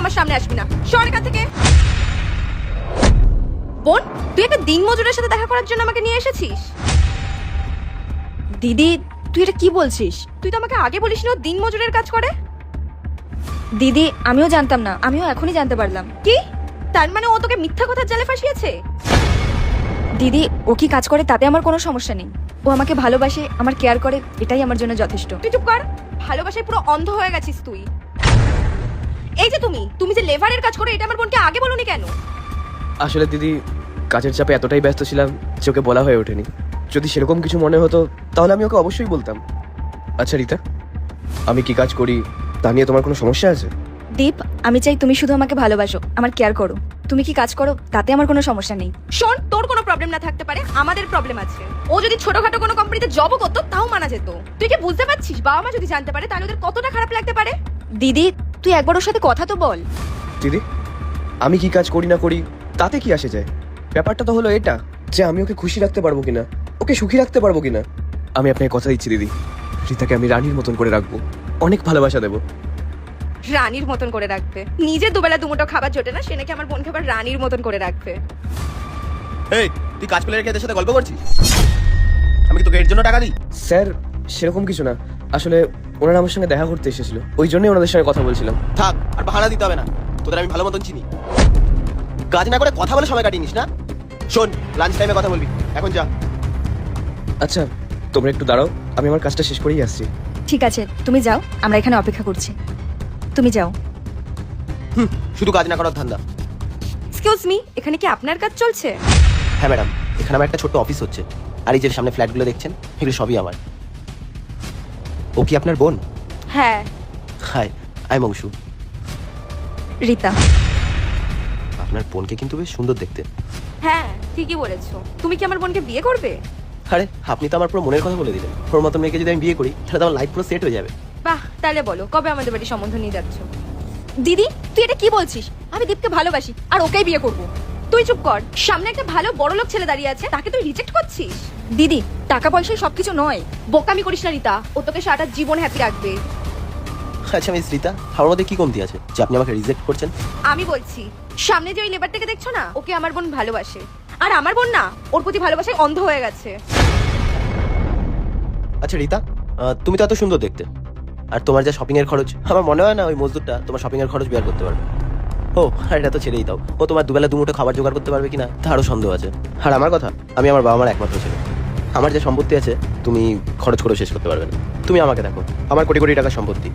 আমার সামনে আসবি না, সর এখান থেকে। বোন, তুই একটা দিনমজুরের সাথে দেখা করার জন্য আমাকে নিয়ে এসেছিস? দিদি, তুই এটা কি বলছিস? তুই তো আমাকে আগে বলিস না ও দিনমজুরের কাজ করে। দিদি, আমিও জানতাম না, আমিও এখনই জানতে পারলাম। কি? তার মানে ও তোকে মিথ্যা কথার জালে ফাঁসিয়েছে? দিদি, ও কি কাজ করে তাতে আমার কোনো সমস্যা নেই। ও আমাকে ভালোবাসে, আমার কেয়ার করে, এটাই আমার জন্য যথেষ্ট। তুই চুপ কর। ভালোবাসায় পুরো অন্ধ হয়ে গেছিস তুই। এই যে তুমি যে লেভারের কাজ করে, এটা আমার বোনকে আগে বলনি কেন? আসলে দিদি, কাজের চাপে এতটাই ব্যস্ত ছিলাম যে ওকে বলা হয়ে ওঠেনি। যদি সেরকম কিছু মনে হতো তাহলে আমি ওকে অবশ্যই বলতাম। আচ্ছা রীতা, আমি কি কাজ করি তা নিয়ে তোমার কোনো সমস্যা আছে? দীপ, আমি চাই তুমি শুধু আমাকে ভালোবাসো, আমার কেয়ার করো। তুমি কি কাজ করো তাতে আমার কোনো সমস্যা নেই। শোন, তোর কোনো প্রবলেম না থাকতে পারে, আমাদের প্রবলেম আছে। ও যদি ছোটখাটো কোনো কোম্পানিতে জবও করতো তাও মানা যেত। তুই কি বুঝতে পারছিস বাবা মা যদি জানতে পারে তাহলে ওদের কতটা খারাপ লাগতে পারে? দিদি, তুই একবার ওর সাথে কথা তো বল। দিদি, আমি কি কাজ করি না করি তাতে কি আসে যায়? ব্যাপারটা তো হলো এটা যে আমি ওকে খুশি রাখতে পারবো কিনা, ওকে সুখী রাখতে পারবো কিনা। আমি আপনাকে কথা দিচ্ছি দিদি, রীতাকে আমি রানীর মতন করে রাখবো, অনেক ভালোবাসা দেবো। রানীর মতন করে রাখবে? নিজে দুবেলা দুমুঠো খাবার জোটে না, সে নাকি আমার বোনকে আবার রানীর মতন করে রাখবে। এই, তুই কাজ পেলে রেখে এদের সাথে গল্প করছিস? আমি কি তোকে এর জন্য টাকা দিই? স্যার, সেরকম কিছু না, আসলে ওনারা আমার সঙ্গে দেখা করতে এসেছিল, ওই জন্যই ওনাদের সঙ্গে কথা বলছিলাম। থাক, আর বাহানা দিতে হবে না, তোদের আমি ভালো মতন চিনি। কাজ না করে কথা বলে সময় কাটিয়ে নিস না। শোন, লাঞ্চ টাইমে কথা বলবি, এখন যা। আচ্ছা, তোমরা একটু দাঁড়াও, আমি আমার কাজটা শেষ করেই আসছি। ঠিক আছে, তুমি যাও, আমরা এখানে অপেক্ষা করছি। তুমি যাও। শুধু কাজ না করার ধান্দা। এক্সকিউজ মি, এখানে কি আপনার কাজ চলছে? হ্যাঁ ম্যাডাম, এখানে আমার একটা ছোট্ট অফিস হচ্ছে, আর এই যে সামনে ফ্ল্যাটগুলো দেখছেন এগুলো সবই আমার। ও কি আপনার বোন? হ্যাঁ। Hi, I Mongshu. রীতা। আপনার বোনকে কিন্তু বেশ সুন্দর দেখতে। হ্যাঁ, ঠিকই বলেছো। তুমি কি আমার বোনকে বিয়ে করবে? আরে, আপনি তো আমার পুরো মনের কথা বলে দিলেন। ওর মতো মেয়েকে যদি আমি বিয়ে করি তাহলে তো আমার লাইফ পুরো সেট হয়ে যাবে। বাহ, তাহলে বলো কবে আমাদের বাড়ি সম্বন্ধ নিয়ে যাচ্ছ? দিদি, তুই এটা কি বলছিস? আমি দীপকে ভালোবাসি আর ওকেই বিয়ে করব। তুই চুপ কর। সামনে একটা ভালো বড়লোক ছেলে দাঁড়িয়ে আছে, তাকে তুই রিজেক্ট করছিস? দিদি, টাকা পয়সাই সবকিছু নয়। বোকামি করিস না রীতা, ও তোকে সারাটা জীবন হ্যাপি রাখবে। আচ্ছা মিস রীতা, আমার মধ্যে কি কমতি আছে যে আপনি আমাকে রিজেক্ট করছেন? আমি বলছি, সামনে যে ওই লেবারটাকে দেখছো না, ওকে আমার বোন ভালোবাসে। আর আমার বোন না, ওর প্রতি ভালোবাসায় অন্ধ হয়ে গেছে। আচ্ছা রীতা, তুমি তো এত সুন্দর দেখতে, আর তোমার যা শপিং এর খরচ, আমার মনে হয় না ওই মজদুরটা তোমার শপিং এর খরচ বের করতে পারবে। ও, আর এটা তো ছেড়েই দাও, ও তোমার দুবেলা দুমুঠো খাবার জোগাড় করতে পারবে কিনা তারও সন্দেহ আছে। আর আমার কথা, আমি আমার বাবা মার একমাত্র ছেলে, আমার যে সম্পত্তি আছে তুমি খরচ করে শেষ করতে পারবে না। তুমি আমাকে দেখো, আমার কোটি কোটি টাকার সম্পত্তি।